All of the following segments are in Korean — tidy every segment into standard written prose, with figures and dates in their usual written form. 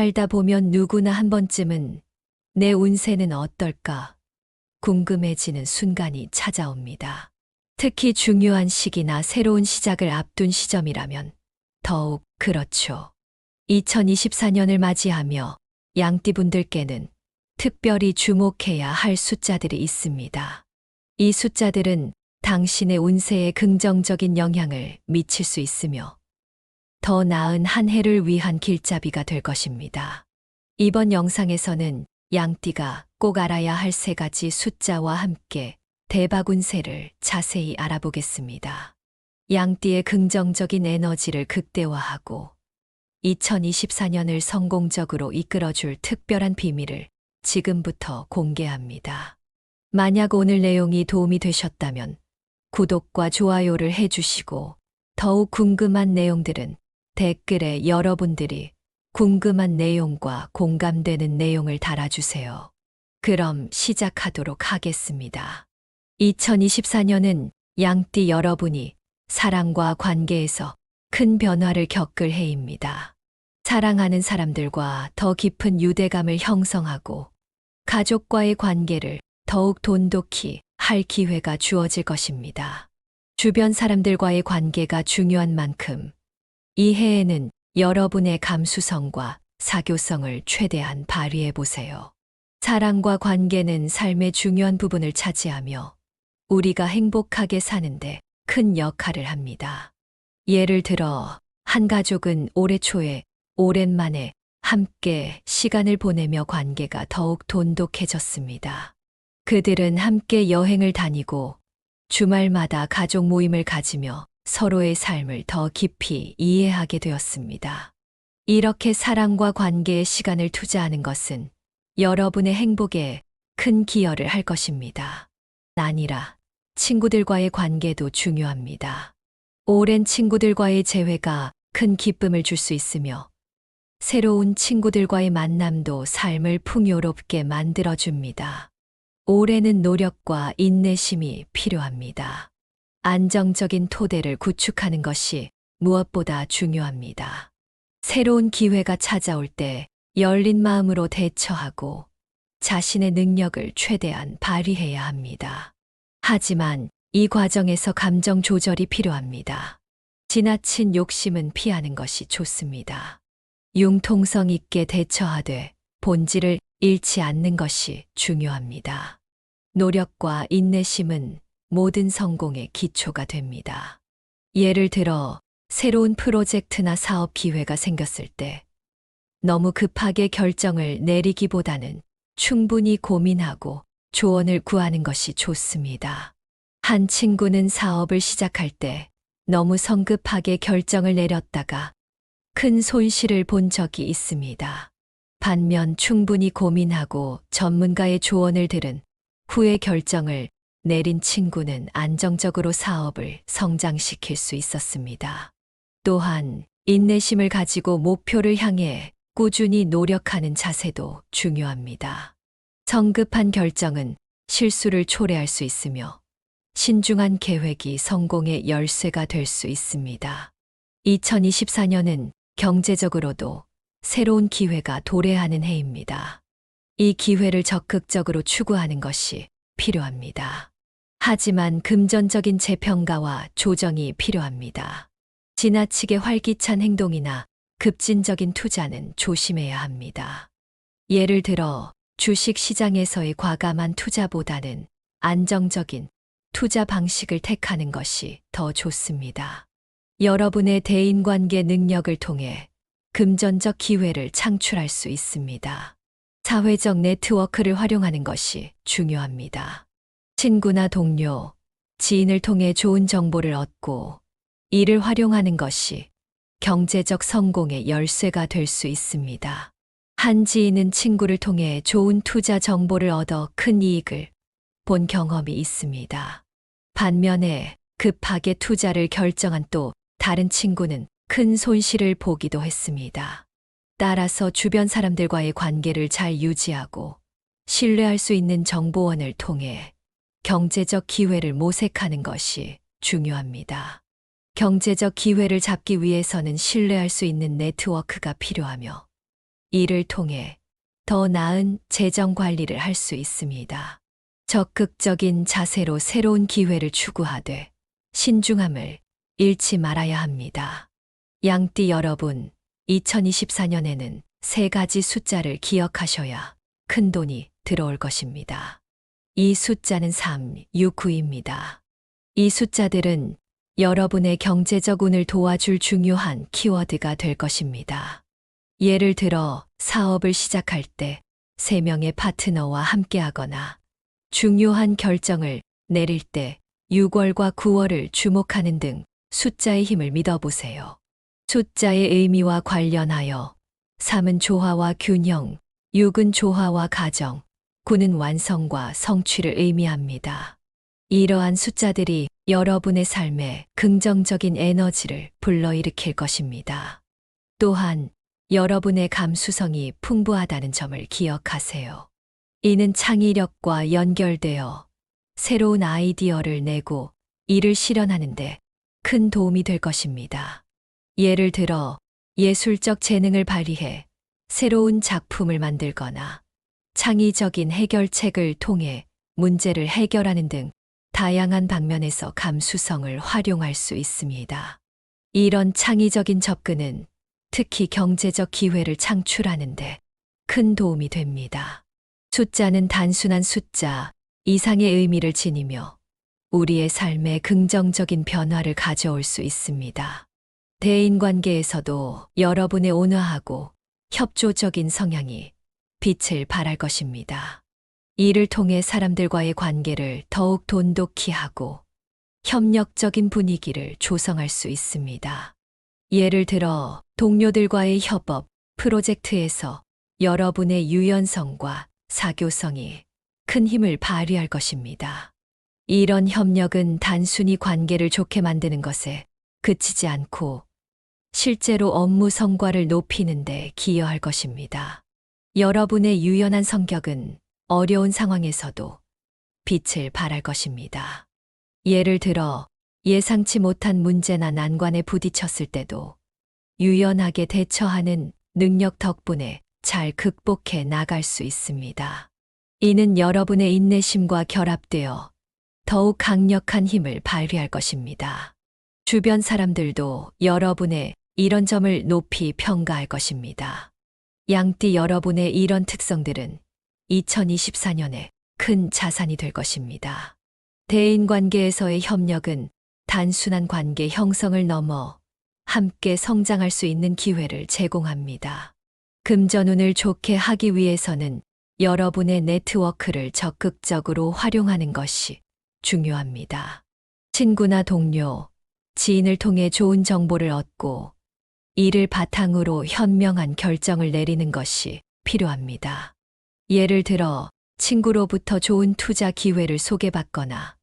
살다 보면 누구나 한 번쯤은 내 운세는 어떨까 궁금해지는 순간이 찾아옵니다. 특히 중요한 시기나 새로운 시작을 앞둔 시점이라면 더욱 그렇죠. 2024년을 맞이하며 양띠분들께는 특별히 주목해야 할 숫자들이 있습니다. 이 숫자들은 당신의 운세에 긍정적인 영향을 미칠 수 있으며 더 나은 한 해를 위한 길잡이가 될 것입니다. 이번 영상에서는 양띠가 꼭 알아야 할 3가지 숫자와 함께 대박 운세를 자세히 알아보겠습니다. 양띠의 긍정적인 에너지를 극대화하고 2024년을 성공적으로 이끌어줄 특별한 비밀을 지금부터 공개합니다. 만약 오늘 내용이 도움이 되셨다면 구독과 좋아요를 해주시고 더욱 궁금한 내용들은 댓글에 여러분들이 궁금한 내용과 공감되는 내용을 달아주세요. 그럼 시작하도록 하겠습니다. 2024년은 양띠 여러분이 사랑과 관계에서 큰 변화를 겪을 해입니다. 사랑하는 사람들과 더 깊은 유대감을 형성하고 가족과의 관계를 더욱 돈독히 할 기회가 주어질 것입니다. 주변 사람들과의 관계가 중요한 만큼 이 해에는 여러분의 감수성과 사교성을 최대한 발휘해 보세요. 사랑과 관계는 삶의 중요한 부분을 차지하며 우리가 행복하게 사는데 큰 역할을 합니다. 예를 들어 한 가족은 올해 초에 오랜만에 함께 시간을 보내며 관계가 더욱 돈독해졌습니다. 그들은 함께 여행을 다니고 주말마다 가족 모임을 가지며 서로의 삶을 더 깊이 이해하게 되었습니다. 이렇게 사랑과 관계에 시간을 투자하는 것은 여러분의 행복에 큰 기여를 할 것입니다. 아니라 친구들과의 관계도 중요합니다. 오랜 친구들과의 재회가 큰 기쁨을 줄 수 있으며 새로운 친구들과의 만남도 삶을 풍요롭게 만들어줍니다. 올해는 노력과 인내심이 필요합니다. 안정적인 토대를 구축하는 것이 무엇보다 중요합니다. 새로운 기회가 찾아올 때 열린 마음으로 대처하고 자신의 능력을 최대한 발휘해야 합니다. 하지만 이 과정에서 감정 조절이 필요합니다. 지나친 욕심은 피하는 것이 좋습니다. 융통성 있게 대처하되 본질을 잃지 않는 것이 중요합니다. 노력과 인내심은 모든 성공의 기초가 됩니다. 예를 들어 새로운 프로젝트나 사업 기회가 생겼을 때 너무 급하게 결정을 내리기보다는 충분히 고민하고 조언을 구하는 것이 좋습니다. 한 친구는 사업을 시작할 때 너무 성급하게 결정을 내렸다가 큰 손실을 본 적이 있습니다. 반면 충분히 고민하고 전문가의 조언을 들은 후에 결정을 내린 친구는 안정적으로 사업을 성장시킬 수 있었습니다. 또한 인내심을 가지고 목표를 향해 꾸준히 노력하는 자세도 중요합니다. 성급한 결정은 실수를 초래할 수 있으며 신중한 계획이 성공의 열쇠가 될 수 있습니다. 2024년은 경제적으로도 새로운 기회가 도래하는 해입니다. 이 기회를 적극적으로 추구하는 것이 필요합니다. 하지만 금전적인 재평가와 조정이 필요합니다. 지나치게 활기찬 행동이나 급진적인 투자는 조심해야 합니다. 예를 들어 주식 시장에서의 과감한 투자보다는 안정적인 투자 방식을 택하는 것이 더 좋습니다. 여러분의 대인관계 능력을 통해 금전적 기회를 창출할 수 있습니다. 사회적 네트워크를 활용하는 것이 중요합니다. 친구나 동료, 지인을 통해 좋은 정보를 얻고 이를 활용하는 것이 경제적 성공의 열쇠가 될 수 있습니다. 한 지인은 친구를 통해 좋은 투자 정보를 얻어 큰 이익을 본 경험이 있습니다. 반면에 급하게 투자를 결정한 또 다른 친구는 큰 손실을 보기도 했습니다. 따라서 주변 사람들과의 관계를 잘 유지하고 신뢰할 수 있는 정보원을 통해 경제적 기회를 모색하는 것이 중요합니다. 경제적 기회를 잡기 위해서는 신뢰할 수 있는 네트워크가 필요하며 이를 통해 더 나은 재정 관리를 할 수 있습니다. 적극적인 자세로 새로운 기회를 추구하되 신중함을 잃지 말아야 합니다. 양띠 여러분, 2024년에는 세 가지 숫자를 기억하셔야 큰 돈이 들어올 것입니다. 이 숫자는 3, 6, 9입니다. 이 숫자들은 여러분의 경제적 운을 도와줄 중요한 키워드가 될 것입니다. 예를 들어 사업을 시작할 때 3명의 파트너와 함께하거나 중요한 결정을 내릴 때 6월과 9월을 주목하는 등 숫자의 힘을 믿어보세요. 숫자의 의미와 관련하여 3은 조화와 균형, 6은 조화와 가정, 9는 완성과 성취를 의미합니다. 이러한 숫자들이 여러분의 삶에 긍정적인 에너지를 불러일으킬 것입니다. 또한 여러분의 감수성이 풍부하다는 점을 기억하세요. 이는 창의력과 연결되어 새로운 아이디어를 내고 이를 실현하는데 큰 도움이 될 것입니다. 예를 들어 예술적 재능을 발휘해 새로운 작품을 만들거나 창의적인 해결책을 통해 문제를 해결하는 등 다양한 방면에서 감수성을 활용할 수 있습니다. 이런 창의적인 접근은 특히 경제적 기회를 창출하는데 큰 도움이 됩니다. 숫자는 단순한 숫자 이상의 의미를 지니며 우리의 삶에 긍정적인 변화를 가져올 수 있습니다. 대인관계에서도 여러분의 온화하고 협조적인 성향이 빛을 발할 것입니다. 이를 통해 사람들과의 관계를 더욱 돈독히 하고 협력적인 분위기를 조성할 수 있습니다. 예를 들어 동료들과의 협업, 프로젝트에서 여러분의 유연성과 사교성이 큰 힘을 발휘할 것입니다. 이런 협력은 단순히 관계를 좋게 만드는 것에 그치지 않고 실제로 업무 성과를 높이는 데 기여할 것입니다. 여러분의 유연한 성격은 어려운 상황에서도 빛을 발할 것입니다. 예를 들어 예상치 못한 문제나 난관에 부딪혔을 때도 유연하게 대처하는 능력 덕분에 잘 극복해 나갈 수 있습니다. 이는 여러분의 인내심과 결합되어 더욱 강력한 힘을 발휘할 것입니다. 주변 사람들도 여러분의 이런 점을 높이 평가할 것입니다. 양띠 여러분의 이런 특성들은 2024년에 큰 자산이 될 것입니다. 대인관계에서의 협력은 단순한 관계 형성을 넘어 함께 성장할 수 있는 기회를 제공합니다. 금전운을 좋게 하기 위해서는 여러분의 네트워크를 적극적으로 활용하는 것이 중요합니다. 친구나 동료, 지인을 통해 좋은 정보를 얻고 이를 바탕으로 현명한 결정을 내리는 것이 필요합니다. 예를 들어 친구로부터 좋은 투자 기회를 소개받거나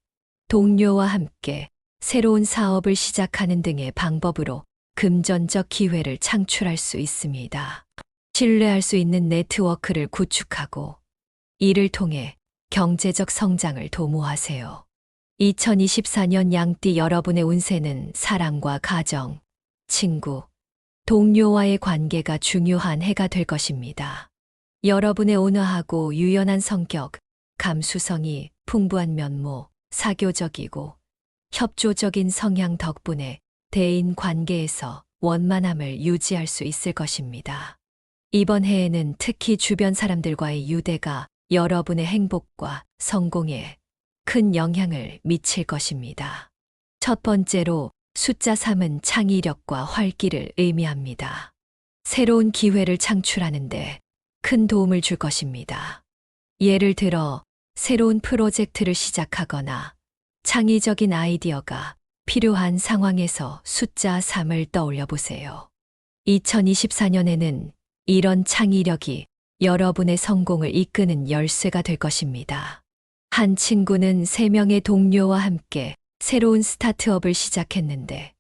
동료와 함께 새로운 사업을 시작하는 등의 방법으로 금전적 기회를 창출할 수 있습니다. 신뢰할 수 있는 네트워크를 구축하고 이를 통해 경제적 성장을 도모하세요. 2024년 양띠 여러분의 운세는 사랑과 가정, 친구, 동료와의 관계가 중요한 해가 될 것입니다. 여러분의 온화하고 유연한 성격, 감수성이 풍부한 면모, 사교적이고 협조적인 성향 덕분에 대인 관계에서 원만함을 유지할 수 있을 것입니다. 이번 해에는 특히 주변 사람들과의 유대가 여러분의 행복과 성공에 큰 영향을 미칠 것입니다. 첫 번째로 숫자 3은 창의력과 활기를 의미합니다. 새로운 기회를 창출하는데 큰 도움을 줄 것입니다. 예를 들어 새로운 프로젝트를 시작하거나 창의적인 아이디어가 필요한 상황에서 숫자 3을 떠올려 보세요. 2024년에는 이런 창의력이 여러분의 성공을 이끄는 열쇠가 될 것입니다. 한 친구는 3명의 동료와 함께 새로운 스타트업을 시작했는데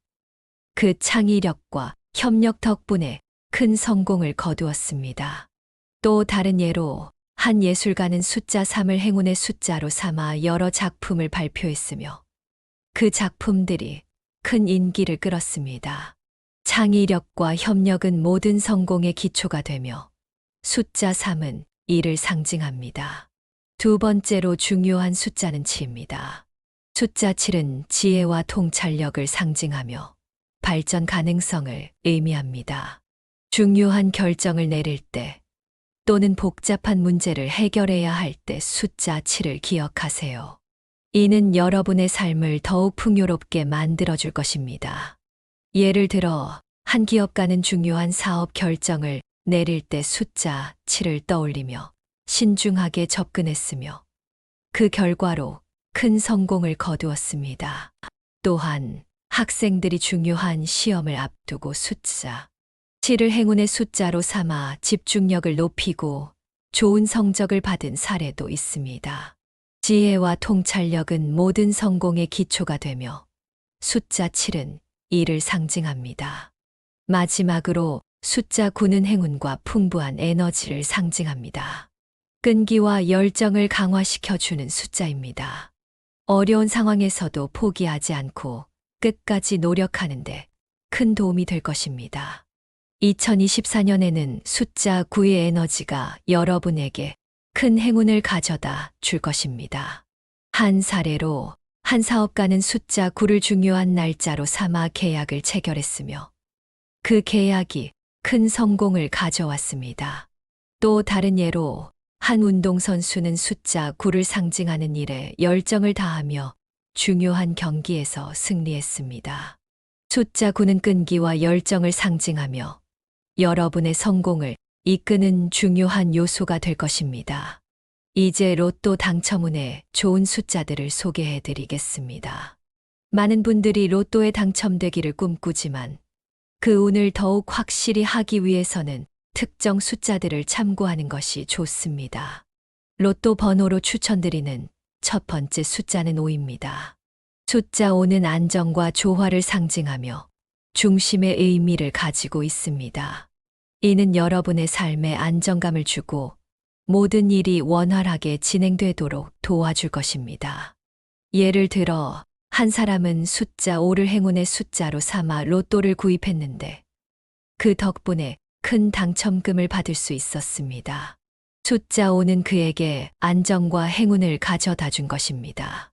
그 창의력과 협력 덕분에 큰 성공을 거두었습니다. 또 다른 예로 한 예술가는 숫자 3을 행운의 숫자로 삼아 여러 작품을 발표했으며 그 작품들이 큰 인기를 끌었습니다. 창의력과 협력은 모든 성공의 기초가 되며 숫자 3은 이를 상징합니다. 두 번째로 중요한 숫자는 7입니다. 숫자 7은 지혜와 통찰력을 상징하며 발전 가능성을 의미합니다. 중요한 결정을 내릴 때 또는 복잡한 문제를 해결해야 할 때 숫자 7을 기억하세요. 이는 여러분의 삶을 더욱 풍요롭게 만들어줄 것입니다. 예를 들어, 한 기업가는 중요한 사업 결정을 내릴 때 숫자 7을 떠올리며 신중하게 접근했으며 그 결과로 큰 성공을 거두었습니다. 또한 학생들이 중요한 시험을 앞두고 숫자 7을 행운의 숫자로 삼아 집중력을 높이고 좋은 성적을 받은 사례도 있습니다. 지혜와 통찰력은 모든 성공의 기초가 되며 숫자 7은 이를 상징합니다. 마지막으로 숫자 9는 행운과 풍부한 에너지를 상징합니다. 끈기와 열정을 강화시켜주는 숫자입니다. 어려운 상황에서도 포기하지 않고 끝까지 노력하는데 큰 도움이 될 것입니다. 2024년에는 숫자 9의 에너지가 여러분에게 큰 행운을 가져다 줄 것입니다. 한 사례로 한 사업가는 숫자 9를 중요한 날짜로 삼아 계약을 체결했으며 그 계약이 큰 성공을 가져왔습니다. 또 다른 예로 한 운동선수는 숫자 9를 상징하는 일에 열정을 다하며 중요한 경기에서 승리했습니다. 숫자 9는 끈기와 열정을 상징하며 여러분의 성공을 이끄는 중요한 요소가 될 것입니다. 이제 로또 당첨운의 좋은 숫자들을 소개해 드리겠습니다. 많은 분들이 로또에 당첨되기를 꿈꾸지만 그 운을 더욱 확실히 하기 위해서는 특정 숫자들을 참고하는 것이 좋습니다. 로또 번호로 추천드리는 첫 번째 숫자는 5입니다. 숫자 5는 안정과 조화를 상징하며 중심의 의미를 가지고 있습니다. 이는 여러분의 삶에 안정감을 주고 모든 일이 원활하게 진행되도록 도와줄 것입니다. 예를 들어, 한 사람은 숫자 5를 행운의 숫자로 삼아 로또를 구입했는데 그 덕분에 큰 당첨금을 받을 수 있었습니다. 숫자 5는 그에게 안정과 행운을 가져다 준 것입니다.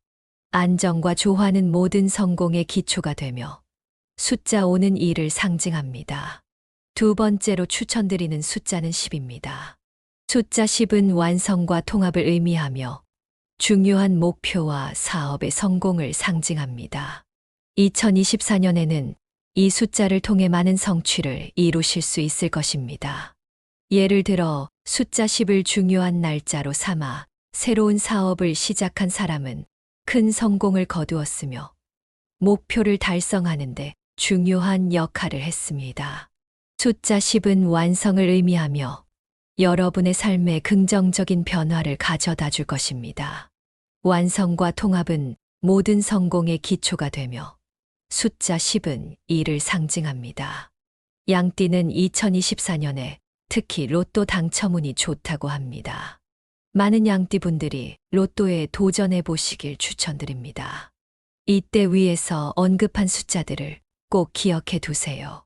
안정과 조화는 모든 성공의 기초가 되며 숫자 5는 이를 상징합니다. 두 번째로 추천드리는 숫자는 10입니다. 숫자 10은 완성과 통합을 의미하며 중요한 목표와 사업의 성공을 상징합니다. 2024년에는 이 숫자를 통해 많은 성취를 이루실 수 있을 것입니다. 예를 들어 숫자 10을 중요한 날짜로 삼아 새로운 사업을 시작한 사람은 큰 성공을 거두었으며 목표를 달성하는데 중요한 역할을 했습니다. 숫자 10은 완성을 의미하며 여러분의 삶에 긍정적인 변화를 가져다 줄 것입니다. 완성과 통합은 모든 성공의 기초가 되며 숫자 10은 이를 상징합니다. 양띠는 2024년에 특히 로또 당첨운이 좋다고 합니다. 많은 양띠 분들이 로또에 도전해 보시길 추천드립니다. 이때 위에서 언급한 숫자들을 꼭 기억해 두세요.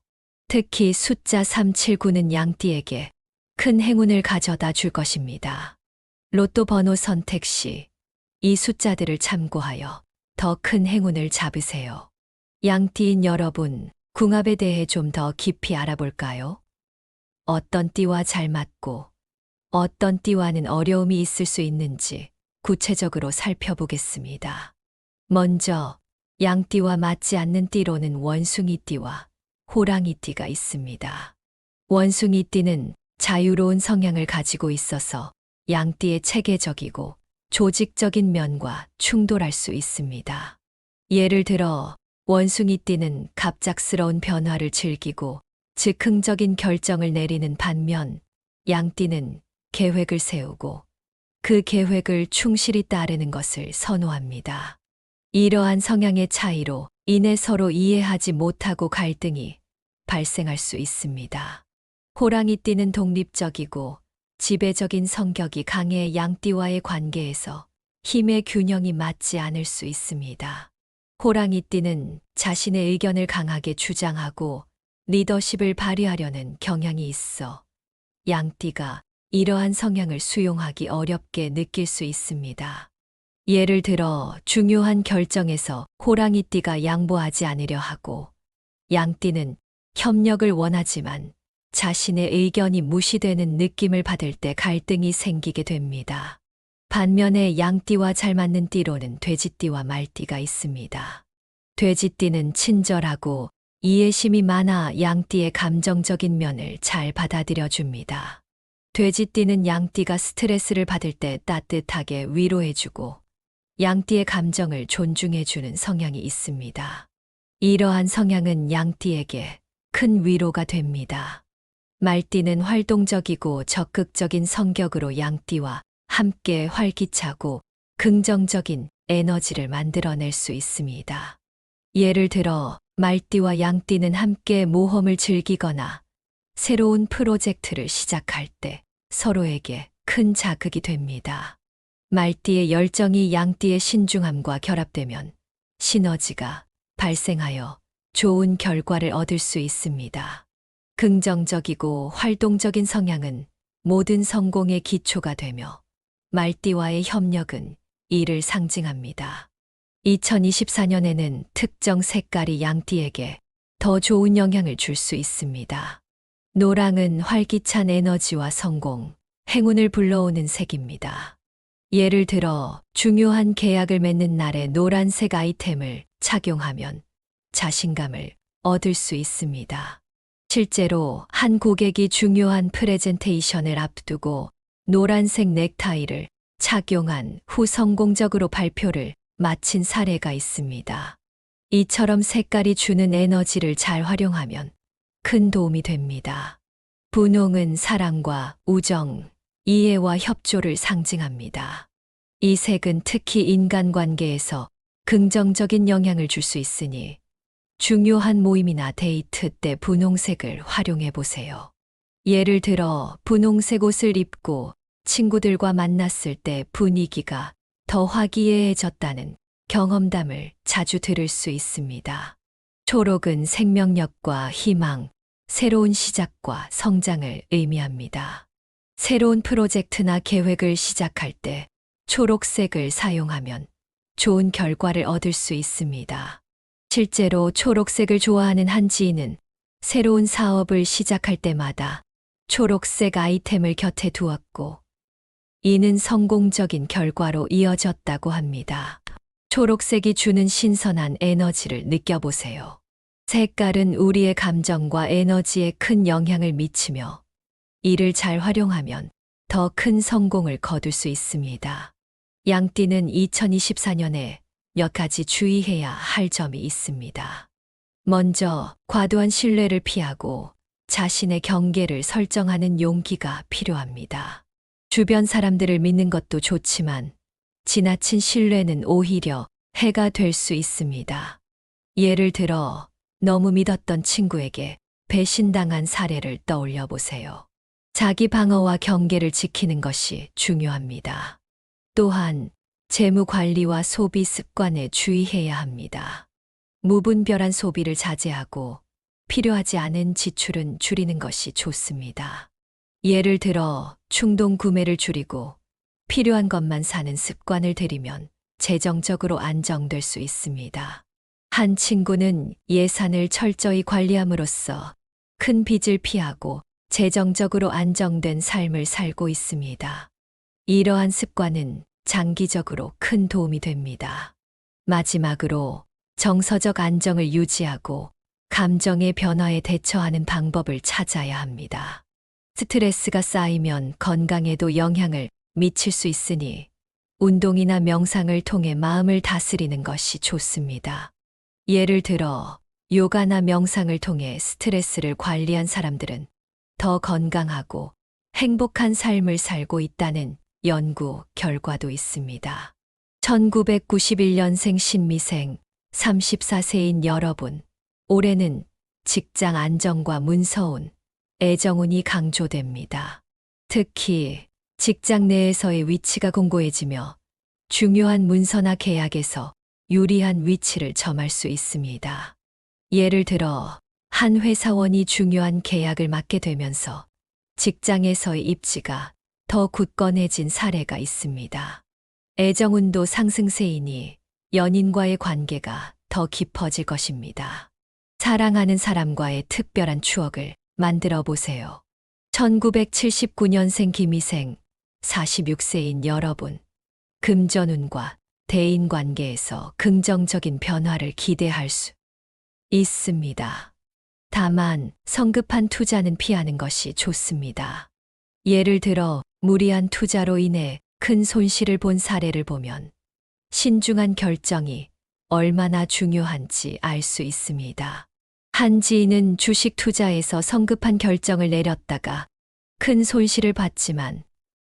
특히 숫자 379는 양띠에게 큰 행운을 가져다 줄 것입니다. 로또 번호 선택 시 이 숫자들을 참고하여 더 큰 행운을 잡으세요. 양띠인 여러분, 궁합에 대해 좀 더 깊이 알아볼까요? 어떤 띠와 잘 맞고 어떤 띠와는 어려움이 있을 수 있는지 구체적으로 살펴보겠습니다. 먼저 양띠와 맞지 않는 띠로는 원숭이띠와 호랑이띠가 있습니다. 원숭이띠는 자유로운 성향을 가지고 있어서 양띠의 체계적이고 조직적인 면과 충돌할 수 있습니다. 예를 들어 원숭이띠는 갑작스러운 변화를 즐기고 즉흥적인 결정을 내리는 반면 양띠는 계획을 세우고 그 계획을 충실히 따르는 것을 선호합니다. 이러한 성향의 차이로 인해 서로 이해하지 못하고 갈등이 발생할 수 있습니다. 호랑이띠는 독립적이고 지배적인 성격이 강해 양띠와의 관계에서 힘의 균형이 맞지 않을 수 있습니다. 호랑이띠는 자신의 의견을 강하게 주장하고 리더십을 발휘하려는 경향이 있어 양띠가 이러한 성향을 수용하기 어렵게 느낄 수 있습니다. 예를 들어 중요한 결정에서 호랑이띠가 양보하지 않으려 하고 양띠는 협력을 원하지만 자신의 의견이 무시되는 느낌을 받을 때 갈등이 생기게 됩니다. 반면에 양띠와 잘 맞는 띠로는 돼지띠와 말띠가 있습니다. 돼지띠는 친절하고 이해심이 많아 양띠의 감정적인 면을 잘 받아들여 줍니다. 돼지띠는 양띠가 스트레스를 받을 때 따뜻하게 위로해주고 양띠의 감정을 존중해주는 성향이 있습니다. 이러한 성향은 양띠에게 큰 위로가 됩니다. 말띠는 활동적이고 적극적인 성격으로 양띠와 함께 활기차고 긍정적인 에너지를 만들어낼 수 있습니다. 예를 들어 말띠와 양띠는 함께 모험을 즐기거나 새로운 프로젝트를 시작할 때 서로에게 큰 자극이 됩니다. 말띠의 열정이 양띠의 신중함과 결합되면 시너지가 발생하여 좋은 결과를 얻을 수 있습니다. 긍정적이고 활동적인 성향은 모든 성공의 기초가 되며 말띠와의 협력은 이를 상징합니다. 2024년에는 특정 색깔이 양띠에게 더 좋은 영향을 줄 수 있습니다. 노랑은 활기찬 에너지와 성공, 행운을 불러오는 색입니다. 예를 들어 중요한 계약을 맺는 날에 노란색 아이템을 착용하면 자신감을 얻을 수 있습니다. 실제로 한 고객이 중요한 프레젠테이션을 앞두고 노란색 넥타이를 착용한 후 성공적으로 발표를 마친 사례가 있습니다. 이처럼 색깔이 주는 에너지를 잘 활용하면 큰 도움이 됩니다. 분홍은 사랑과 우정, 이해와 협조를 상징합니다. 이 색은 특히 인간관계에서 긍정적인 영향을 줄 수 있으니 중요한 모임이나 데이트 때 분홍색을 활용해 보세요. 예를 들어 분홍색 옷을 입고 친구들과 만났을 때 분위기가 더 화기애애해졌다는 경험담을 자주 들을 수 있습니다. 초록은 생명력과 희망, 새로운 시작과 성장을 의미합니다. 새로운 프로젝트나 계획을 시작할 때 초록색을 사용하면 좋은 결과를 얻을 수 있습니다. 실제로 초록색을 좋아하는 한 지인은 새로운 사업을 시작할 때마다 초록색 아이템을 곁에 두었고, 이는 성공적인 결과로 이어졌다고 합니다. 초록색이 주는 신선한 에너지를 느껴보세요. 색깔은 우리의 감정과 에너지에 큰 영향을 미치며 이를 잘 활용하면 더 큰 성공을 거둘 수 있습니다. 양띠는 2024년에 몇 가지 주의해야 할 점이 있습니다. 먼저 과도한 신뢰를 피하고 자신의 경계를 설정하는 용기가 필요합니다. 주변 사람들을 믿는 것도 좋지만 지나친 신뢰는 오히려 해가 될 수 있습니다. 예를 들어 너무 믿었던 친구에게 배신당한 사례를 떠올려 보세요. 자기 방어와 경계를 지키는 것이 중요합니다. 또한 재무 관리와 소비 습관에 주의해야 합니다. 무분별한 소비를 자제하고 필요하지 않은 지출은 줄이는 것이 좋습니다. 예를 들어 충동 구매를 줄이고 필요한 것만 사는 습관을 들이면 재정적으로 안정될 수 있습니다. 한 친구는 예산을 철저히 관리함으로써 큰 빚을 피하고 재정적으로 안정된 삶을 살고 있습니다. 이러한 습관은 장기적으로 큰 도움이 됩니다. 마지막으로 정서적 안정을 유지하고 감정의 변화에 대처하는 방법을 찾아야 합니다. 스트레스가 쌓이면 건강에도 영향을 미칠 수 있으니 운동이나 명상을 통해 마음을 다스리는 것이 좋습니다. 예를 들어 요가나 명상을 통해 스트레스를 관리한 사람들은 더 건강하고 행복한 삶을 살고 있다는 연구 결과도 있습니다. 1991년생 신미생 34세인 여러분, 올해는 직장 안정과 문서운, 애정운이 강조됩니다. 특히 직장 내에서의 위치가 공고해지며 중요한 문서나 계약에서 유리한 위치를 점할 수 있습니다. 예를 들어 한 회사원이 중요한 계약을 맡게 되면서 직장에서의 입지가 더 굳건해진 사례가 있습니다. 애정운도 상승세이니 연인과의 관계가 더 깊어질 것입니다. 사랑하는 사람과의 특별한 추억을 만들어 보세요. 1979년생 김희생, 46세인 여러분. 금전운과 대인관계에서 긍정적인 변화를 기대할 수 있습니다. 다만 성급한 투자는 피하는 것이 좋습니다. 예를 들어 무리한 투자로 인해 큰 손실을 본 사례를 보면 신중한 결정이 얼마나 중요한지 알 수 있습니다. 한 지인은 주식 투자에서 성급한 결정을 내렸다가 큰 손실을 봤지만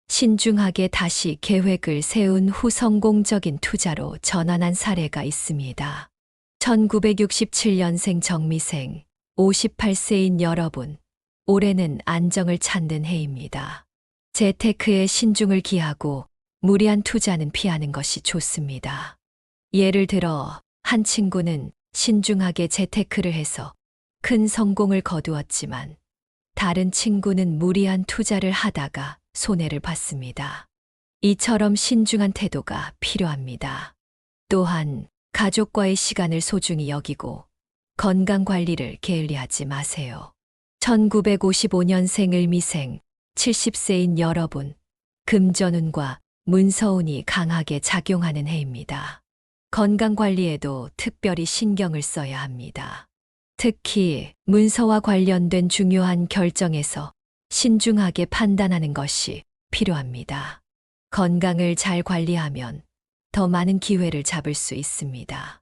신중하게 다시 계획을 세운 후 성공적인 투자로 전환한 사례가 있습니다. 1967년생 정미생, 58세인 여러분. 올해는 안정을 찾는 해입니다. 재테크에 신중을 기하고 무리한 투자는 피하는 것이 좋습니다. 예를 들어 한 친구는 신중하게 재테크를 해서 큰 성공을 거두었지만 다른 친구는 무리한 투자를 하다가 손해를 봤습니다. 이처럼 신중한 태도가 필요합니다. 또한 가족과의 시간을 소중히 여기고 건강 관리를 게을리하지 마세요. 1955년생 을미생, 70세인 여러분. 금전운과 문서운이 강하게 작용하는 해입니다. 건강 관리에도 특별히 신경을 써야 합니다. 특히 문서와 관련된 중요한 결정에서 신중하게 판단하는 것이 필요합니다. 건강을 잘 관리하면 더 많은 기회를 잡을 수 있습니다.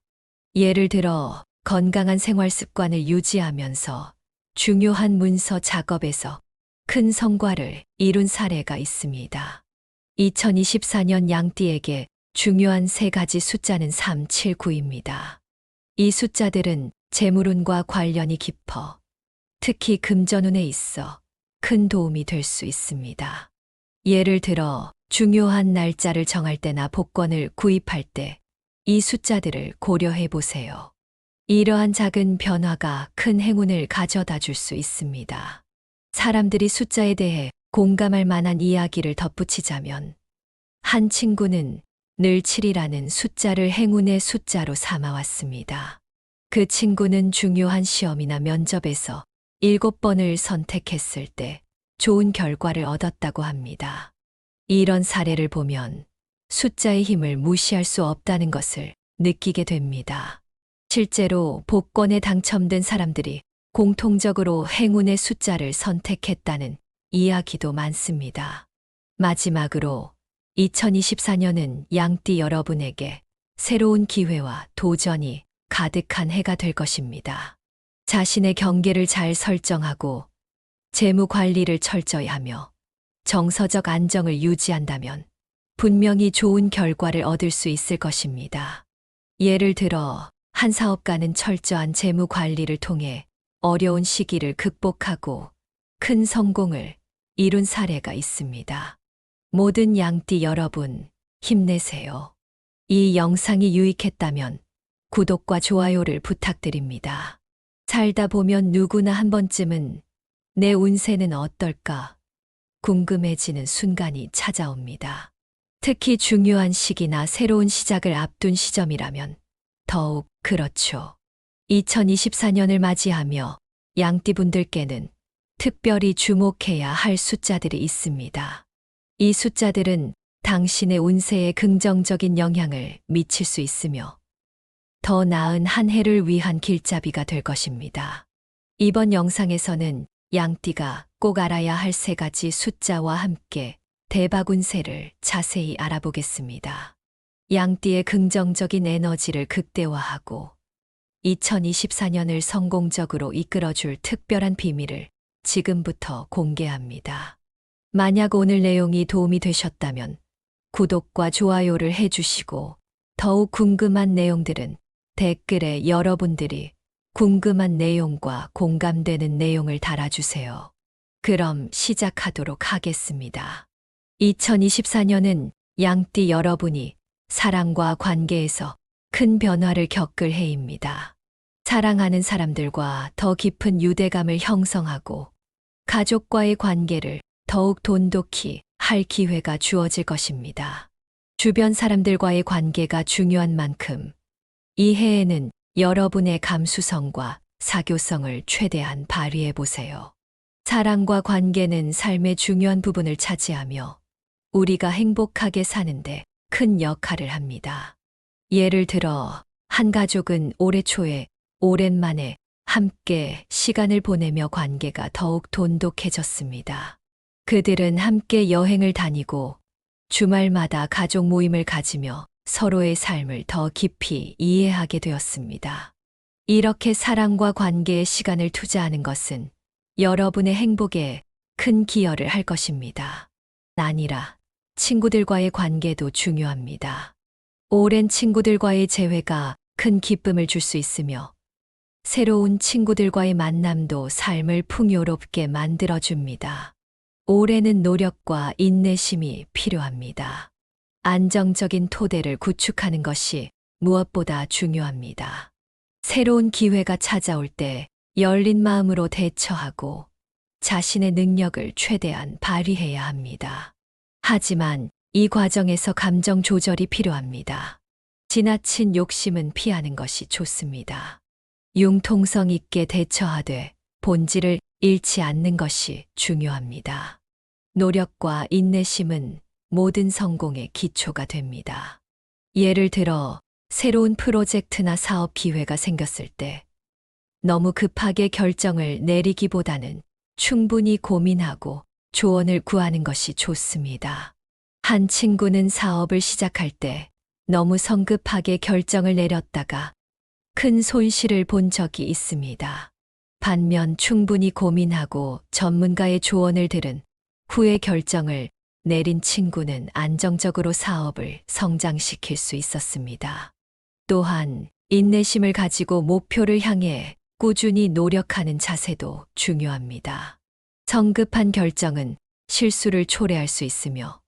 예를 들어 건강한 생활 습관을 유지하면서 중요한 문서 작업에서 큰 성과를 이룬 사례가 있습니다. 2024년 양띠에게 중요한 3가지 숫자는 3, 7, 9입니다. 이 숫자들은 재물운과 관련이 깊어 특히 금전운에 있어 큰 도움이 될 수 있습니다. 예를 들어 중요한 날짜를 정할 때나 복권을 구입할 때 이 숫자들을 고려해 보세요. 이러한 작은 변화가 큰 행운을 가져다 줄 수 있습니다. 사람들이 숫자에 대해 공감할 만한 이야기를 덧붙이자면 한 친구는 늘 7이라는 숫자를 행운의 숫자로 삼아왔습니다. 그 친구는 중요한 시험이나 면접에서 7번을 선택했을 때 좋은 결과를 얻었다고 합니다. 이런 사례를 보면 숫자의 힘을 무시할 수 없다는 것을 느끼게 됩니다. 실제로 복권에 당첨된 사람들이 공통적으로 행운의 숫자를 선택했다는 이야기도 많습니다. 마지막으로 2024년은 양띠 여러분에게 새로운 기회와 도전이 가득한 해가 될 것입니다. 자신의 경계를 잘 설정하고 재무 관리를 철저히 하며 정서적 안정을 유지한다면 분명히 좋은 결과를 얻을 수 있을 것입니다. 예를 들어 한 사업가는 철저한 재무 관리를 통해 어려운 시기를 극복하고 큰 성공을 이룬 사례가 있습니다. 모든 양띠 여러분, 힘내세요. 이 영상이 유익했다면 구독과 좋아요를 부탁드립니다. 살다 보면 누구나 한 번쯤은 내 운세는 어떨까 궁금해지는 순간이 찾아옵니다. 특히 중요한 시기나 새로운 시작을 앞둔 시점이라면 더욱 그렇죠. 2024년을 맞이하며 양띠분들께는 특별히 주목해야 할 숫자들이 있습니다. 이 숫자들은 당신의 운세에 긍정적인 영향을 미칠 수 있으며 더 나은 한 해를 위한 길잡이가 될 것입니다. 이번 영상에서는 양띠가 꼭 알아야 할 3가지 숫자와 함께 대박 운세를 자세히 알아보겠습니다. 양띠의 긍정적인 에너지를 극대화하고 2024년을 성공적으로 이끌어줄 특별한 비밀을 지금부터 공개합니다. 만약 오늘 내용이 도움이 되셨다면 구독과 좋아요를 해주시고 더욱 궁금한 내용들은 댓글에 여러분들이 궁금한 내용과 공감되는 내용을 달아주세요. 그럼 시작하도록 하겠습니다. 2024년은 양띠 여러분이 사랑과 관계에서 큰 변화를 겪을 해입니다. 사랑하는 사람들과 더 깊은 유대감을 형성하고 가족과의 관계를 더욱 돈독히 할 기회가 주어질 것입니다. 주변 사람들과의 관계가 중요한 만큼 이 해에는 여러분의 감수성과 사교성을 최대한 발휘해 보세요. 사랑과 관계는 삶의 중요한 부분을 차지하며 우리가 행복하게 사는데 큰 역할을 합니다. 예를 들어, 한 가족은 올해 초에 오랜만에 함께 시간을 보내며 관계가 더욱 돈독해졌습니다. 그들은 함께 여행을 다니고 주말마다 가족 모임을 가지며 서로의 삶을 더 깊이 이해하게 되었습니다. 이렇게 사랑과 관계에 시간을 투자하는 것은 여러분의 행복에 큰 기여를 할 것입니다. 아니라 친구들과의 관계도 중요합니다. 오랜 친구들과의 재회가 큰 기쁨을 줄 수 있으며 새로운 친구들과의 만남도 삶을 풍요롭게 만들어줍니다. 올해는 노력과 인내심이 필요합니다. 안정적인 토대를 구축하는 것이 무엇보다 중요합니다. 새로운 기회가 찾아올 때 열린 마음으로 대처하고 자신의 능력을 최대한 발휘해야 합니다. 하지만 이 과정에서 감정 조절이 필요합니다. 지나친 욕심은 피하는 것이 좋습니다. 융통성 있게 대처하되 본질을 잃지 않는 것이 중요합니다. 노력과 인내심은 모든 성공의 기초가 됩니다. 예를 들어 새로운 프로젝트나 사업 기회가 생겼을 때 너무 급하게 결정을 내리기보다는 충분히 고민하고 조언을 구하는 것이 좋습니다. 한 친구는 사업을 시작할 때 너무 성급하게 결정을 내렸다가 큰 손실을 본 적이 있습니다. 반면 충분히 고민하고 전문가의 조언을 들은 후에 결정을 내린 친구는 안정적으로 사업을 성장시킬 수 있었습니다. 또한 인내심을 가지고 목표를 향해 꾸준히 노력하는 자세도 중요합니다. 성급한 결정은 실수를 초래할 수 있으며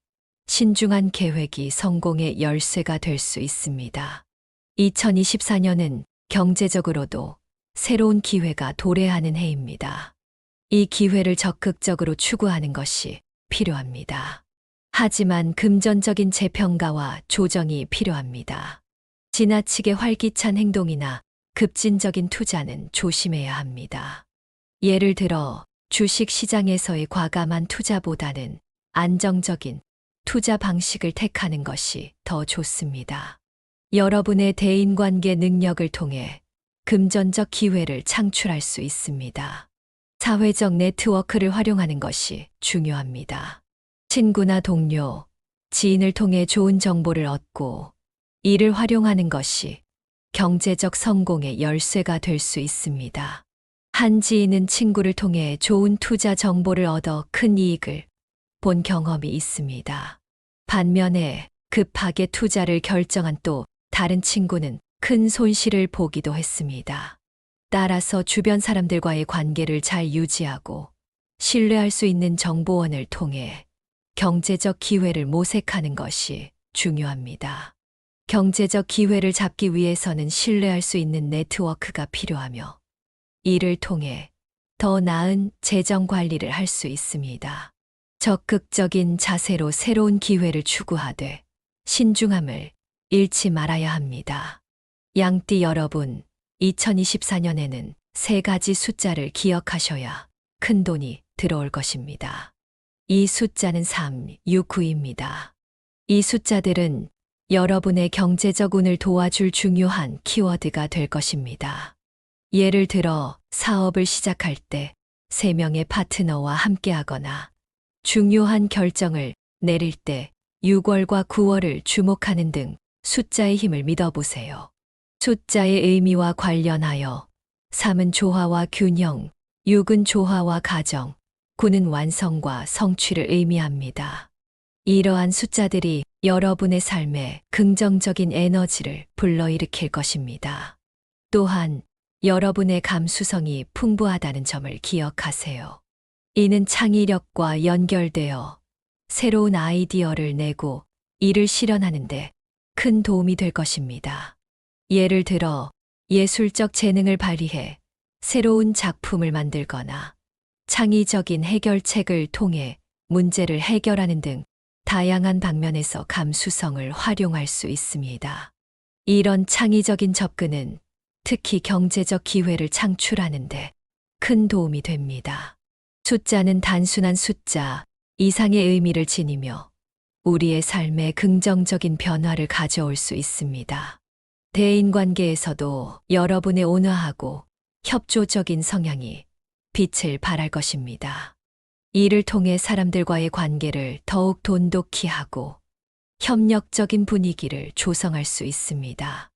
신중한 계획이 성공의 열쇠가 될 수 있습니다. 2024년은 경제적으로도 새로운 기회가 도래하는 해입니다. 이 기회를 적극적으로 추구하는 것이 필요합니다. 하지만 금전적인 재평가와 조정이 필요합니다. 지나치게 활기찬 행동이나 급진적인 투자는 조심해야 합니다. 예를 들어 주식 시장에서의 과감한 투자보다는 안정적인 투자 방식을 택하는 것이 더 좋습니다. 여러분의 대인관계 능력을 통해 금전적 기회를 창출할 수 있습니다. 사회적 네트워크를 활용하는 것이 중요합니다. 친구나 동료, 지인을 통해 좋은 정보를 얻고 이를 활용하는 것이 경제적 성공의 열쇠가 될 수 있습니다. 한 지인은 친구를 통해 좋은 투자 정보를 얻어 큰 이익을 본 경험이 있습니다. 반면에 급하게 투자를 결정한 또 다른 친구는 큰 손실을 보기도 했습니다. 따라서 주변 사람들과의 관계를 잘 유지하고 신뢰할 수 있는 정보원을 통해 경제적 기회를 모색하는 것이 중요합니다. 경제적 기회를 잡기 위해서는 신뢰할 수 있는 네트워크가 필요하며 이를 통해 더 나은 재정 관리를 할 수 있습니다. 적극적인 자세로 새로운 기회를 추구하되 신중함을 잃지 말아야 합니다. 양띠 여러분, 2024년에는 세 가지 숫자를 기억하셔야 큰 돈이 들어올 것입니다. 이 숫자는 3, 6, 9입니다. 이 숫자들은 여러분의 경제적 운을 도와줄 중요한 키워드가 될 것입니다. 예를 들어 사업을 시작할 때 3명의 파트너와 함께하거나 중요한 결정을 내릴 때 6월과 9월을 주목하는 등 숫자의 힘을 믿어보세요. 숫자의 의미와 관련하여 3은 조화와 균형, 6은 조화와 가정, 9는 완성과 성취를 의미합니다. 이러한 숫자들이 여러분의 삶에 긍정적인 에너지를 불러일으킬 것입니다. 또한 여러분의 감수성이 풍부하다는 점을 기억하세요. 이는 창의력과 연결되어 새로운 아이디어를 내고 이를 실현하는데 큰 도움이 될 것입니다. 예를 들어 예술적 재능을 발휘해 새로운 작품을 만들거나 창의적인 해결책을 통해 문제를 해결하는 등 다양한 방면에서 감수성을 활용할 수 있습니다. 이런 창의적인 접근은 특히 경제적 기회를 창출하는데 큰 도움이 됩니다. 숫자는 단순한 숫자 이상의 의미를 지니며 우리의 삶에 긍정적인 변화를 가져올 수 있습니다. 대인관계에서도 여러분의 온화하고 협조적인 성향이 빛을 발할 것입니다. 이를 통해 사람들과의 관계를 더욱 돈독히 하고 협력적인 분위기를 조성할 수 있습니다.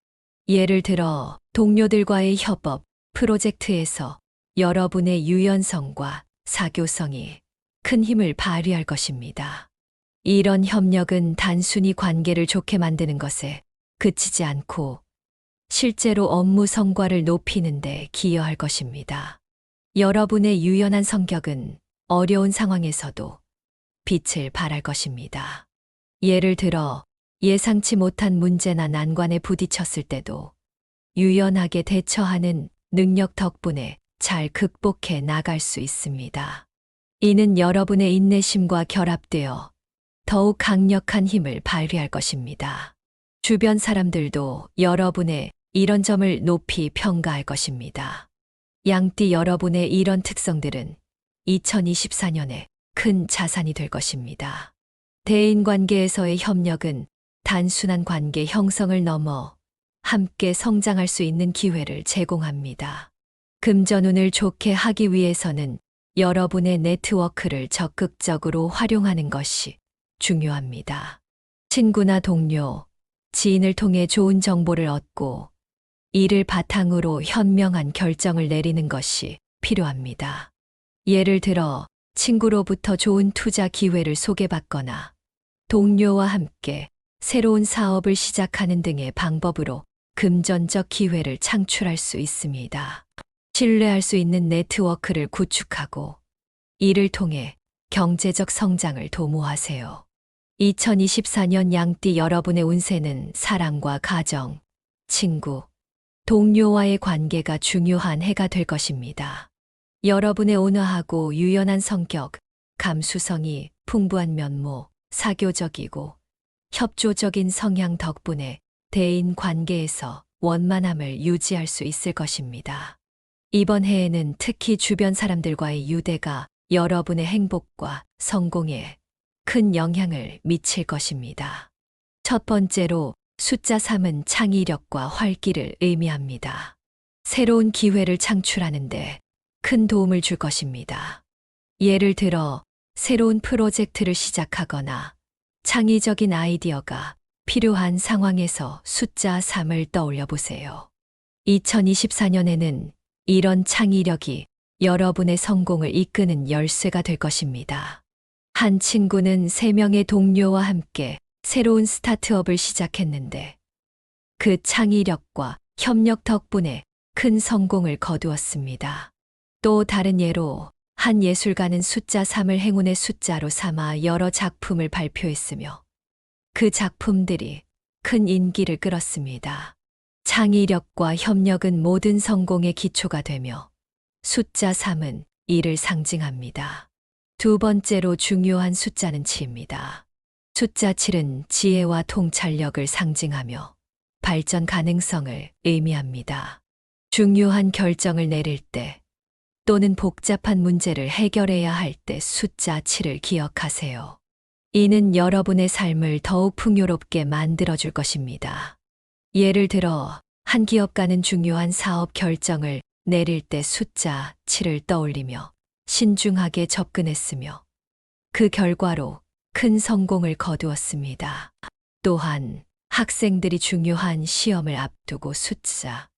예를 들어 동료들과의 협업, 프로젝트에서 여러분의 유연성과 사교성이 큰 힘을 발휘할 것입니다. 이런 협력은 단순히 관계를 좋게 만드는 것에 그치지 않고 실제로 업무 성과를 높이는 데 기여할 것입니다. 여러분의 유연한 성격은 어려운 상황에서도 빛을 발할 것입니다. 예를 들어 예상치 못한 문제나 난관에 부딪혔을 때도 유연하게 대처하는 능력 덕분에 잘 극복해 나갈 수 있습니다. 이는 여러분의 인내심과 결합되어 더욱 강력한 힘을 발휘할 것입니다. 주변 사람들도 여러분의 이런 점을 높이 평가할 것입니다. 양띠 여러분의 이런 특성들은 2024년에 큰 자산이 될 것입니다. 대인관계에서의 협력은 단순한 관계 형성을 넘어 함께 성장할 수 있는 기회를 제공합니다. 금전운을 좋게 하기 위해서는 여러분의 네트워크를 적극적으로 활용하는 것이 중요합니다. 친구나 동료, 지인을 통해 좋은 정보를 얻고 이를 바탕으로 현명한 결정을 내리는 것이 필요합니다. 예를 들어 친구로부터 좋은 투자 기회를 소개받거나 동료와 함께 새로운 사업을 시작하는 등의 방법으로 금전적 기회를 창출할 수 있습니다. 신뢰할 수 있는 네트워크를 구축하고 이를 통해 경제적 성장을 도모하세요. 2024년 양띠 여러분의 운세는 사랑과 가정, 친구, 동료와의 관계가 중요한 해가 될 것입니다. 여러분의 온화하고 유연한 성격, 감수성이 풍부한 면모, 사교적이고 협조적인 성향 덕분에 대인 관계에서 원만함을 유지할 수 있을 것입니다. 이번 해에는 특히 주변 사람들과의 유대가 여러분의 행복과 성공에 큰 영향을 미칠 것입니다. 첫 번째로 숫자 3은 창의력과 활기를 의미합니다. 새로운 기회를 창출하는데 큰 도움을 줄 것입니다. 예를 들어 새로운 프로젝트를 시작하거나 창의적인 아이디어가 필요한 상황에서 숫자 3을 떠올려 보세요. 2024년에는 이런 창의력이 여러분의 성공을 이끄는 열쇠가 될 것입니다. 한 친구는 3명의 동료와 함께 새로운 스타트업을 시작했는데 그 창의력과 협력 덕분에 큰 성공을 거두었습니다. 또 다른 예로 한 예술가는 숫자 3을 행운의 숫자로 삼아 여러 작품을 발표했으며 그 작품들이 큰 인기를 끌었습니다. 창의력과 협력은 모든 성공의 기초가 되며 숫자 3은 이를 상징합니다. 두 번째로 중요한 숫자는 7입니다. 숫자 7은 지혜와 통찰력을 상징하며 발전 가능성을 의미합니다. 중요한 결정을 내릴 때 또는 복잡한 문제를 해결해야 할 때 숫자 7을 기억하세요. 이는 여러분의 삶을 더욱 풍요롭게 만들어줄 것입니다. 예를 들어 한 기업가는 중요한 사업 결정을 내릴 때 숫자 7을 떠올리며 신중하게 접근했으며 그 결과로 큰 성공을 거두었습니다. 또한 학생들이 중요한 시험을 앞두고 숫자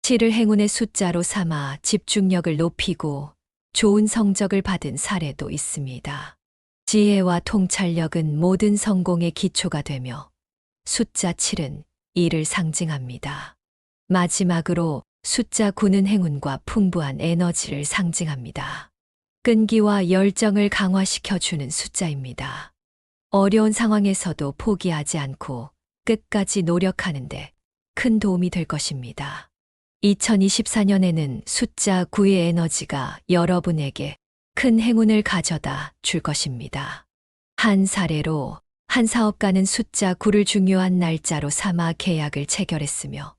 7을 행운의 숫자로 삼아 집중력을 높이고 좋은 성적을 받은 사례도 있습니다. 지혜와 통찰력은 모든 성공의 기초가 되며 숫자 7은 이를 상징합니다. 마지막으로 숫자 9는 행운과 풍부한 에너지를 상징합니다. 끈기와 열정을 강화시켜주는 숫자입니다. 어려운 상황에서도 포기하지 않고 끝까지 노력하는데 큰 도움이 될 것입니다. 2024년에는 숫자 9의 에너지가 여러분에게 큰 행운을 가져다 줄 것입니다. 한 사례로 한 사업가는 숫자 9를 중요한 날짜로 삼아 계약을 체결했으며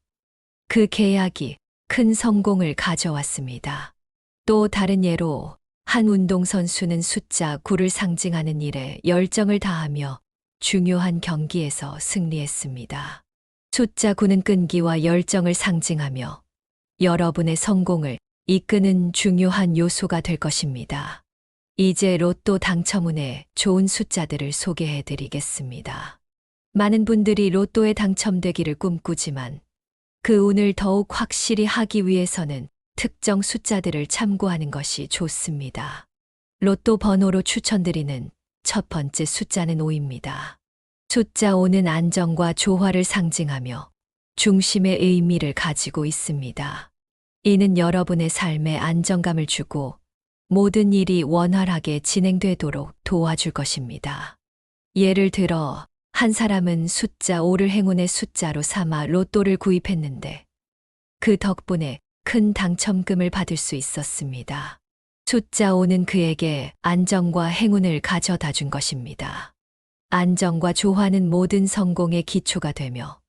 그 계약이 큰 성공을 가져왔습니다. 또 다른 예로 한 운동선수는 숫자 9를 상징하는 일에 열정을 다하며 중요한 경기에서 승리했습니다. 숫자 9는 끈기와 열정을 상징하며 여러분의 성공을 이끄는 중요한 요소가 될 것입니다. 이제 로또 당첨운의 좋은 숫자들을 소개해 드리겠습니다. 많은 분들이 로또에 당첨되기를 꿈꾸지만 그 운을 더욱 확실히 하기 위해서는 특정 숫자들을 참고하는 것이 좋습니다. 로또 번호로 추천드리는 첫 번째 숫자는 5입니다. 숫자 5는 안정과 조화를 상징하며 중심의 의미를 가지고 있습니다. 이는 여러분의 삶에 안정감을 주고 모든 일이 원활하게 진행되도록 도와줄 것입니다. 예를 들어 한 사람은 숫자 5를 행운의 숫자로 삼아 로또를 구입했는데 그 덕분에 큰 당첨금을 받을 수 있었습니다. 숫자 5는 그에게 안정과 행운을 가져다 준 것입니다. 안정과 조화는 모든 성공의 기초가 되며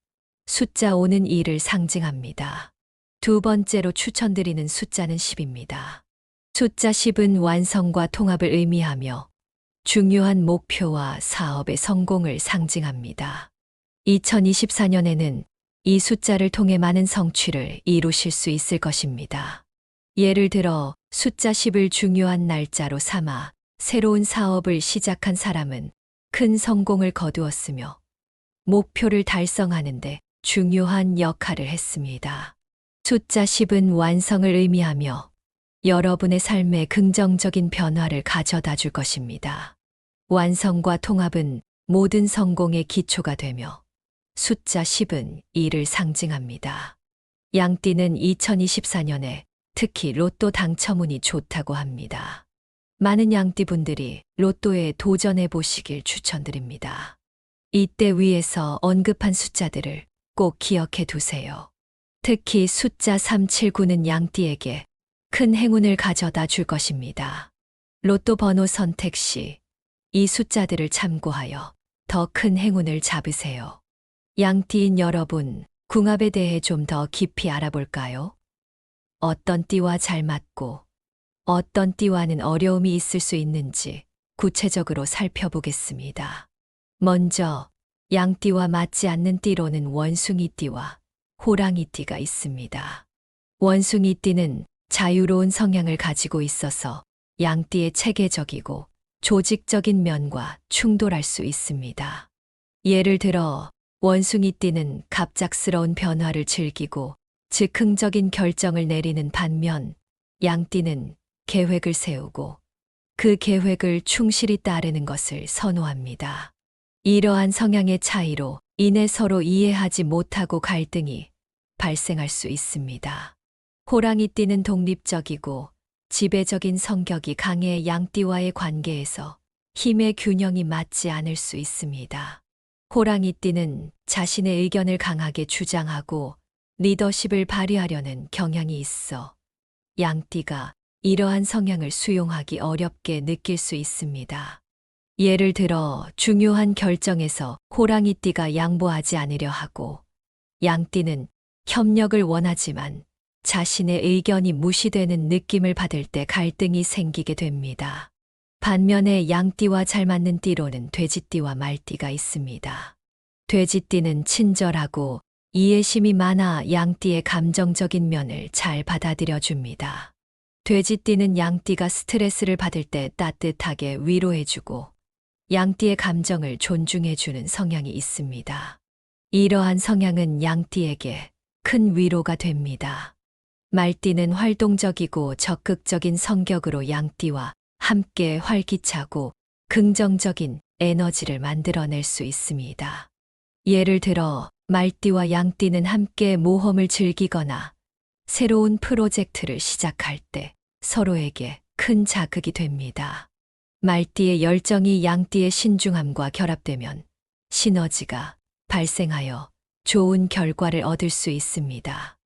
숫자 5는 이를 상징합니다. 두 번째로 추천드리는 숫자는 10입니다. 숫자 10은 완성과 통합을 의미하며 중요한 목표와 사업의 성공을 상징합니다. 2024년에는 이 숫자를 통해 많은 성취를 이루실 수 있을 것입니다. 예를 들어 숫자 10을 중요한 날짜로 삼아 새로운 사업을 시작한 사람은 큰 성공을 거두었으며 목표를 달성하는데 중요한 역할을 했습니다. 숫자 10은 완성을 의미하며 여러분의 삶에 긍정적인 변화를 가져다 줄 것입니다. 완성과 통합은 모든 성공의 기초가 되며 숫자 10은 이를 상징합니다. 양띠는 2024년에 특히 로또 당첨운이 좋다고 합니다. 많은 양띠분들이 로또에 도전해 보시길 추천드립니다. 이때 위에서 언급한 숫자들을 꼭 기억해 두세요. 특히 숫자 379는 양띠에게 큰 행운을 가져다 줄 것입니다. 로또 번호 선택 시 이 숫자들을 참고하여 더 큰 행운을 잡으세요. 양띠인 여러분, 궁합에 대해 좀 더 깊이 알아볼까요? 어떤 띠와 잘 맞고 어떤 띠와는 어려움이 있을 수 있는지 구체적으로 살펴보겠습니다. 먼저 양띠와 맞지 않는 띠로는 원숭이띠와 호랑이띠가 있습니다. 원숭이띠는 자유로운 성향을 가지고 있어서 양띠의 체계적이고 조직적인 면과 충돌할 수 있습니다. 예를 들어 원숭이띠는 갑작스러운 변화를 즐기고 즉흥적인 결정을 내리는 반면 양띠는 계획을 세우고 그 계획을 충실히 따르는 것을 선호합니다. 이러한 성향의 차이로 인해 서로 이해하지 못하고 갈등이 발생할 수 있습니다. 호랑이띠는 독립적이고 지배적인 성격이 강해 양띠와의 관계에서 힘의 균형이 맞지 않을 수 있습니다. 호랑이띠는 자신의 의견을 강하게 주장하고 리더십을 발휘하려는 경향이 있어 양띠가 이러한 성향을 수용하기 어렵게 느낄 수 있습니다. 예를 들어 중요한 결정에서 호랑이띠가 양보하지 않으려 하고 양띠는 협력을 원하지만 자신의 의견이 무시되는 느낌을 받을 때 갈등이 생기게 됩니다. 반면에 양띠와 잘 맞는 띠로는 돼지띠와 말띠가 있습니다. 돼지띠는 친절하고 이해심이 많아 양띠의 감정적인 면을 잘 받아들여 줍니다. 돼지띠는 양띠가 스트레스를 받을 때 따뜻하게 위로해주고 양띠의 감정을 존중해주는 성향이 있습니다. 이러한 성향은 양띠에게 큰 위로가 됩니다. 말띠는 활동적이고 적극적인 성격으로 양띠와 함께 활기차고 긍정적인 에너지를 만들어낼 수 있습니다. 예를 들어 말띠와 양띠는 함께 모험을 즐기거나 새로운 프로젝트를 시작할 때 서로에게 큰 자극이 됩니다. 말띠의 열정이 양띠의 신중함과 결합되면 시너지가 발생하여 좋은 결과를 얻을 수 있습니다.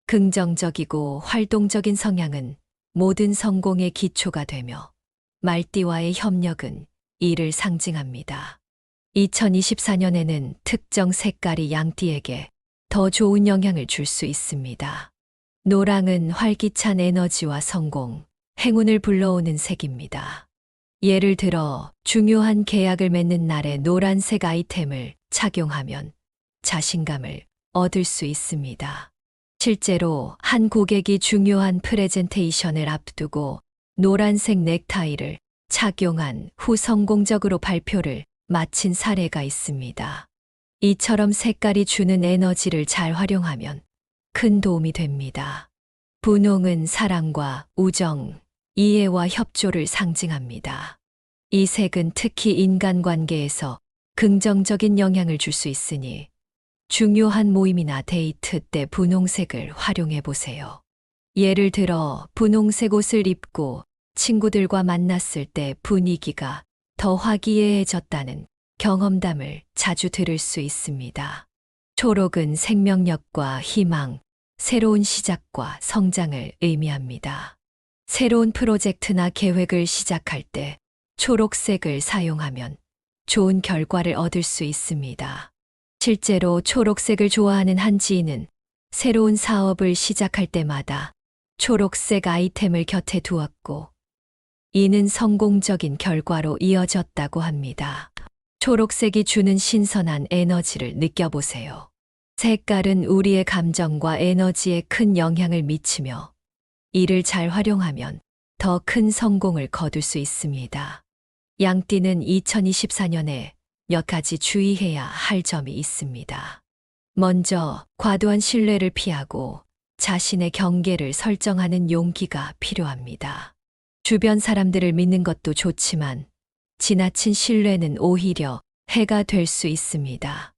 긍정적이고 활동적인 성향은 모든 성공의 기초가 되며 말띠와의 협력은 이를 상징합니다. 2024년에는 특정 색깔이 양띠에게 더 좋은 영향을 줄 수 있습니다. 노랑은 활기찬 에너지와 성공, 행운을 불러오는 색입니다. 예를 들어 중요한 계약을 맺는 날에 노란색 아이템을 착용하면 자신감을 얻을 수 있습니다. 실제로 한 고객이 중요한 프레젠테이션을 앞두고 노란색 넥타이를 착용한 후 성공적으로 발표를 마친 사례가 있습니다. 이처럼 색깔이 주는 에너지를 잘 활용하면 큰 도움이 됩니다. 분홍은 사랑과 우정, 이해와 협조를 상징합니다. 이 색은 특히 인간관계에서 긍정적인 영향을 줄 수 있으니 중요한 모임이나 데이트 때 분홍색을 활용해 보세요. 예를 들어 분홍색 옷을 입고 친구들과 만났을 때 분위기가 더 화기애애해졌다는 경험담을 자주 들을 수 있습니다. 초록은 생명력과 희망, 새로운 시작과 성장을 의미합니다. 새로운 프로젝트나 계획을 시작할 때 초록색을 사용하면 좋은 결과를 얻을 수 있습니다. 실제로 초록색을 좋아하는 한 지인은 새로운 사업을 시작할 때마다 초록색 아이템을 곁에 두었고, 이는 성공적인 결과로 이어졌다고 합니다. 초록색이 주는 신선한 에너지를 느껴보세요. 색깔은 우리의 감정과 에너지에 큰 영향을 미치며 이를 잘 활용하면 더 큰 성공을 거둘 수 있습니다. 양띠는 2024년에 몇 가지 주의해야 할 점이 있습니다. 먼저 과도한 신뢰를 피하고 자신의 경계를 설정하는 용기가 필요합니다. 주변 사람들을 믿는 것도 좋지만 지나친 신뢰는 오히려 해가 될 수 있습니다.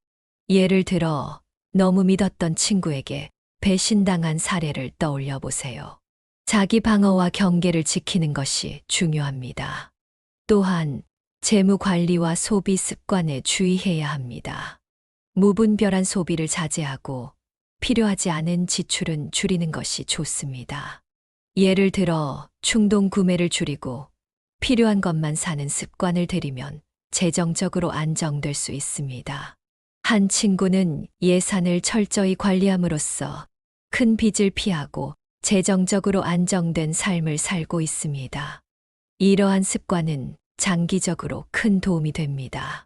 예를 들어 너무 믿었던 친구에게 배신당한 사례를 떠올려 보세요. 자기 방어와 경계를 지키는 것이 중요합니다. 또한 재무 관리와 소비 습관에 주의해야 합니다. 무분별한 소비를 자제하고 필요하지 않은 지출은 줄이는 것이 좋습니다. 예를 들어 충동 구매를 줄이고 필요한 것만 사는 습관을 들이면 재정적으로 안정될 수 있습니다. 한 친구는 예산을 철저히 관리함으로써 큰 빚을 피하고 재정적으로 안정된 삶을 살고 있습니다. 이러한 습관은 장기적으로 큰 도움이 됩니다.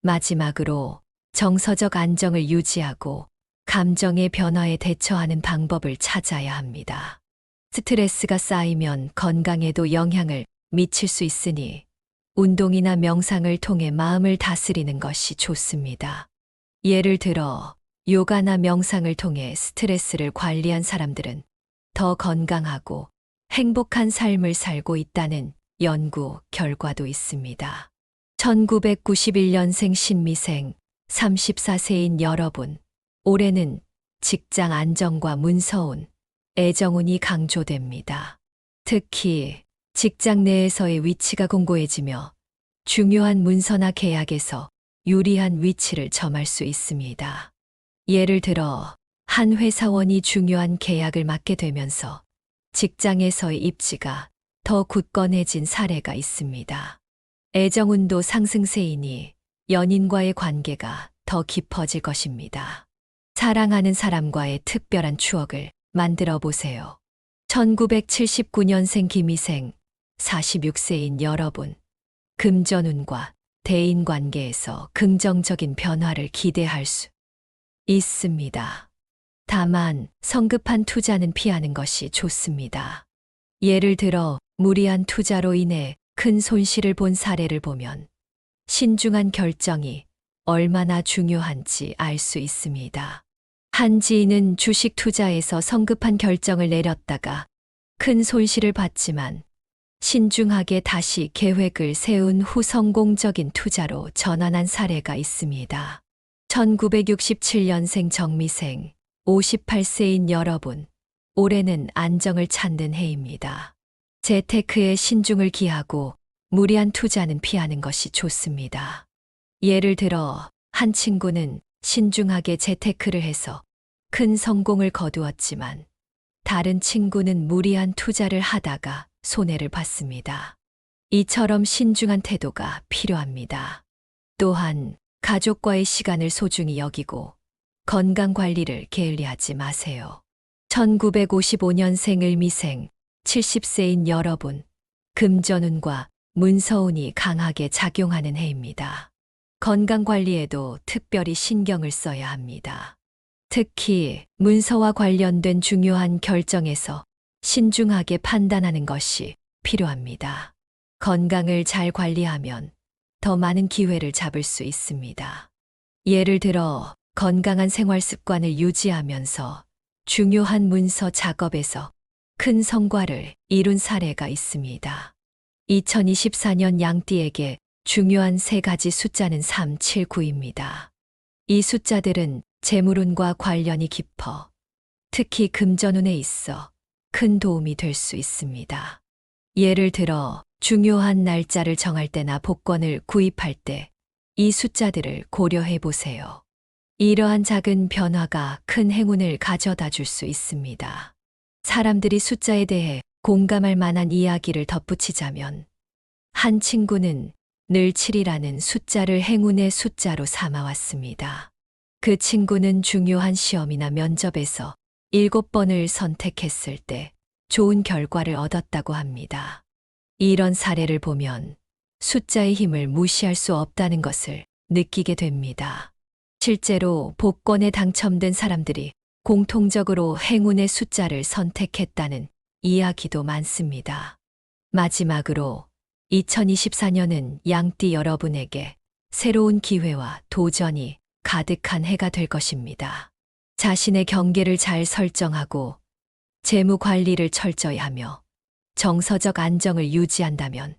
마지막으로 정서적 안정을 유지하고 감정의 변화에 대처하는 방법을 찾아야 합니다. 스트레스가 쌓이면 건강에도 영향을 미칠 수 있으니 운동이나 명상을 통해 마음을 다스리는 것이 좋습니다. 예를 들어 요가나 명상을 통해 스트레스를 관리한 사람들은 더 건강하고 행복한 삶을 살고 있다는 연구 결과도 있습니다. 1991년생 신미생 34세인 여러분, 올해는 직장 안정과 문서운, 애정운이 강조됩니다. 특히 직장 내에서의 위치가 공고해지며 중요한 문서나 계약에서 유리한 위치를 점할 수 있습니다. 예를 들어 한 회사원이 중요한 계약을 맡게 되면서 직장에서의 입지가 더 굳건해진 사례가 있습니다. 애정운도 상승세이니 연인과의 관계가 더 깊어질 것입니다. 사랑하는 사람과의 특별한 추억을 만들어 보세요. 1979년생 김희생 46세인 여러분, 금전운과 대인관계에서 긍정적인 변화를 기대할 수 있습니다. 다만 성급한 투자는 피하는 것이 좋습니다. 예를 들어 무리한 투자로 인해 큰 손실을 본 사례를 보면 신중한 결정이 얼마나 중요한지 알 수 있습니다. 한 지인은 주식 투자에서 성급한 결정을 내렸다가 큰 손실을 봤지만 신중하게 다시 계획을 세운 후 성공적인 투자로 전환한 사례가 있습니다. 1967년생 정미생 58세인 여러분, 올해는 안정을 찾는 해입니다. 재테크에 신중을 기하고 무리한 투자는 피하는 것이 좋습니다. 예를 들어 한 친구는 신중하게 재테크를 해서 큰 성공을 거두었지만 다른 친구는 무리한 투자를 하다가 손해를 봤습니다. 이처럼 신중한 태도가 필요합니다. 또한 가족과의 시간을 소중히 여기고 건강 관리를 게을리하지 마세요. 1955년생 을미생 70세인 여러분, 금전운과 문서운이 강하게 작용하는 해입니다. 건강 관리에도 특별히 신경을 써야 합니다. 특히 문서와 관련된 중요한 결정에서 신중하게 판단하는 것이 필요합니다. 건강을 잘 관리하면 더 많은 기회를 잡을 수 있습니다. 예를 들어 건강한 생활 습관을 유지하면서 중요한 문서 작업에서 큰 성과를 이룬 사례가 있습니다. 2024년 양띠에게 중요한 세 가지 숫자는 3, 7, 9입니다. 이 숫자들은 재물운과 관련이 깊어 특히 금전운에 있어 큰 도움이 될 수 있습니다. 예를 들어 중요한 날짜를 정할 때나 복권을 구입할 때 이 숫자들을 고려해 보세요. 이러한 작은 변화가 큰 행운을 가져다 줄 수 있습니다. 사람들이 숫자에 대해 공감할 만한 이야기를 덧붙이자면 한 친구는 늘 7이라는 숫자를 행운의 숫자로 삼아왔습니다. 그 친구는 중요한 시험이나 면접에서 7번을 선택했을 때 좋은 결과를 얻었다고 합니다. 이런 사례를 보면 숫자의 힘을 무시할 수 없다는 것을 느끼게 됩니다. 실제로 복권에 당첨된 사람들이 공통적으로 행운의 숫자를 선택했다는 이야기도 많습니다. 마지막으로 2024년은 양띠 여러분에게 새로운 기회와 도전이 가득한 해가 될 것입니다. 자신의 경계를 잘 설정하고 재무 관리를 철저히 하며 정서적 안정을 유지한다면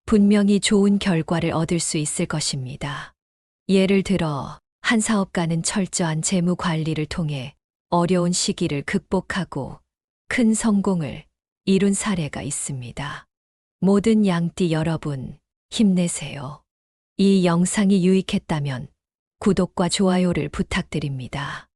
분명히 좋은 결과를 얻을 수 있을 것입니다. 예를 들어 한 사업가는 철저한 재무 관리를 통해 어려운 시기를 극복하고 큰 성공을 이룬 사례가 있습니다. 모든 양띠 여러분, 힘내세요. 이 영상이 유익했다면 구독과 좋아요를 부탁드립니다.